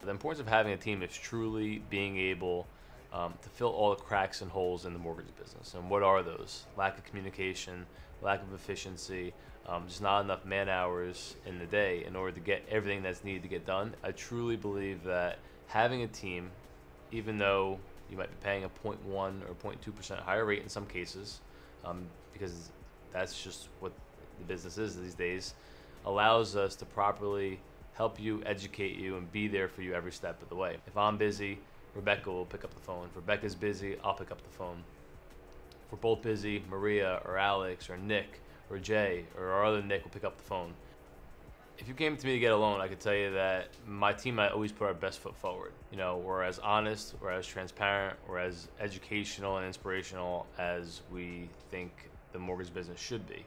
The importance of having a team is truly being able to fill all the cracks and holes in the mortgage business. And what are those? Lack of communication, lack of efficiency, just not enough man hours in the day in order to get everything that's needed to get done. I truly believe that having a team, even though you might be paying a 0.1 or 0.2% higher rate in some cases, because that's just what the business is these days, allows us to properly help you, educate you, and be there for you every step of the way. If I'm busy, Rebecca will pick up the phone. If Rebecca's busy, I'll pick up the phone. If we're both busy, Maria or Alex or Nick or Jay or our other Nick will pick up the phone. If you came to me to get a loan, I could tell you that my team might always put our best foot forward. You know, we're as honest, we're as transparent, we're as educational and inspirational as we think the mortgage business should be.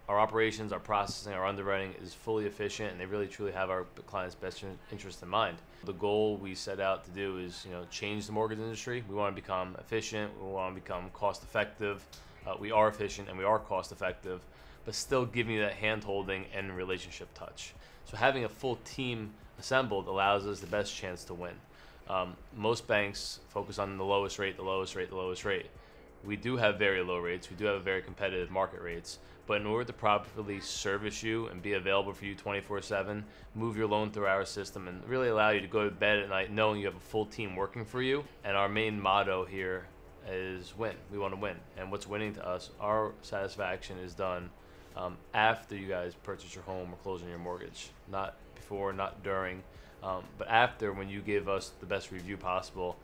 Our operations, our processing, our underwriting is fully efficient, and they really truly have our clients' best interest in mind. The goal we set out to do is, change the mortgage industry. We want to become efficient. We want to become cost effective. We are efficient and we are cost effective, but still giving you that hand holding and relationship touch. So having a full team assembled allows us the best chance to win. Most banks focus on the lowest rate, the lowest rate, the lowest rate. We do have very low rates. We do have very competitive market rates. But in order to properly service you and be available for you 24/7, move your loan through our system, and really allow you to go to bed at night knowing you have a full team working for you. And our main motto here is win. We want to win. And what's winning to us, our satisfaction is done after you guys purchase your home or close on your mortgage. Not before, not during, but after, when you give us the best review possible,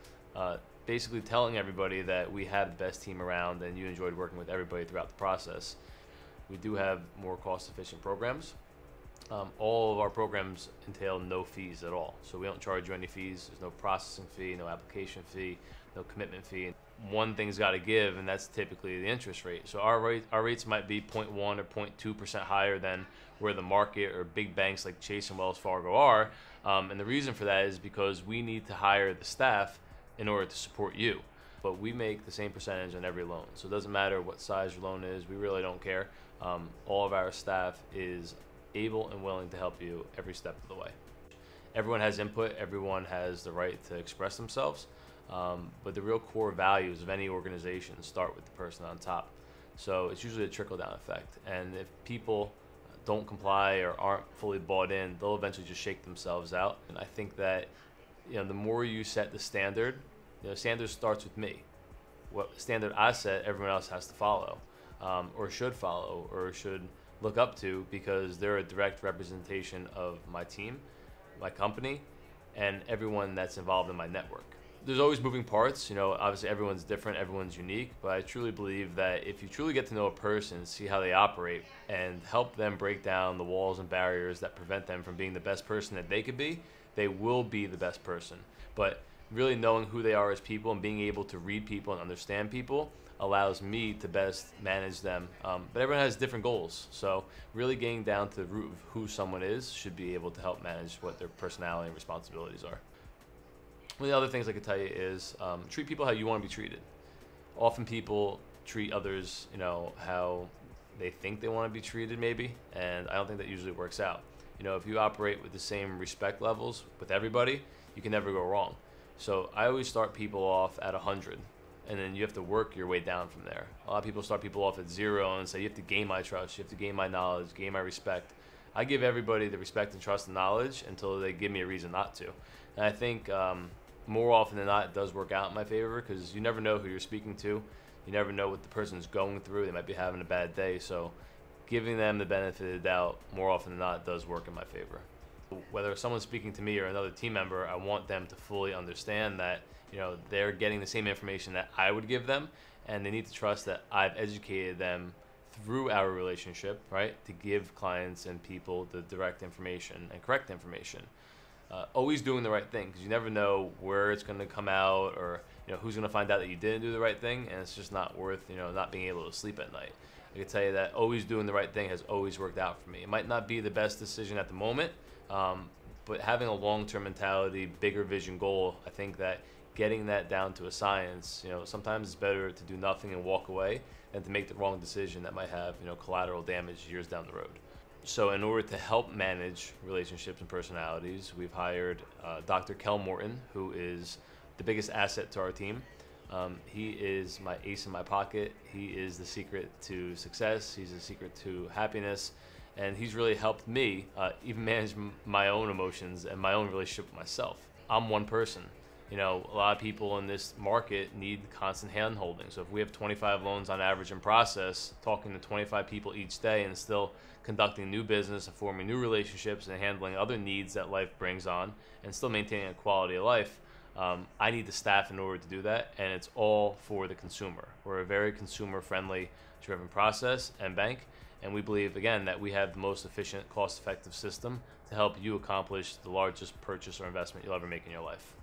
basically telling everybody that we have the best team around and you enjoyed working with everybody throughout the process. We do have more cost-efficient programs. All of our programs entail no fees at all. So we don't charge you any fees. There's no processing fee, no application fee, no commitment fee. One thing's got to give, and that's typically the interest rate. So our rates might be 0.1 or 0.2% higher than where the market or big banks like Chase and Wells Fargo are. And the reason for that is because we need to hire the staff in order to support you. But we make the same percentage on every loan. So it doesn't matter what size your loan is. We really don't care. All of our staff is able and willing to help you every step of the way. Everyone has input. Everyone has the right to express themselves. But the real core values of any organization start with the person on top. So it's usually a trickle-down effect. And if people don't comply or aren't fully bought in, they'll eventually just shake themselves out. And I think that the more you set the standard, standard starts with me. What standard I set, everyone else has to follow, or should follow, or should look up to, because they're a direct representation of my team, my company, and everyone that's involved in my network. There's always moving parts. Obviously everyone's different, everyone's unique, but I truly believe that if you truly get to know a person, see how they operate, and help them break down the walls and barriers that prevent them from being the best person that they could be, they will be the best person. But really knowing who they are as people and being able to read people and understand people allows me to best manage them. But everyone has different goals. So really getting down to the root of who someone is should be able to help manage what their personality and responsibilities are. One of the other things I could tell you is treat people how you want to be treated. Often people treat others, how they think they want to be treated maybe, and I don't think that usually works out. If you operate with the same respect levels with everybody, you can never go wrong. So I always start people off at 100, and then you have to work your way down from there. A lot of people start people off at 0 and say, you have to gain my trust, you have to gain my knowledge, gain my respect. I give everybody the respect and trust and knowledge until they give me a reason not to. And I think more often than not, it does work out in my favor, because you never know who you're speaking to. You never know what the person's going through. They might be having a bad day. So giving them the benefit of the doubt more often than not does work in my favor. Whether someone's speaking to me or another team member, I want them to fully understand that they're getting the same information that I would give them, and they need to trust that I've educated them through our relationship, right, to give clients and people the direct information and correct information. Always doing the right thing, because you never know where it's going to come out, or who's going to find out that you didn't do the right thing, and it's just not worth not being able to sleep at night. I can tell you that always doing the right thing has always worked out for me. It might not be the best decision at the moment, but having a long-term mentality, bigger vision goal, I think that getting that down to a science, sometimes it's better to do nothing and walk away than to make the wrong decision that might have collateral damage years down the road. So in order to help manage relationships and personalities, we've hired Dr. Kel Morton, who is the biggest asset to our team. He is my ace in my pocket. He is the secret to success. He's the secret to happiness. And he's really helped me even manage my own emotions and my own relationship with myself. I'm one person. You know, a lot of people in this market need constant hand holding. So if we have 25 loans on average in process, talking to 25 people each day and still conducting new business and forming new relationships and handling other needs that life brings on and still maintaining a quality of life, I need the staff in order to do that, and it's all for the consumer. We're a very consumer-friendly driven process and bank, and we believe, again, that we have the most efficient, cost-effective system to help you accomplish the largest purchase or investment you'll ever make in your life.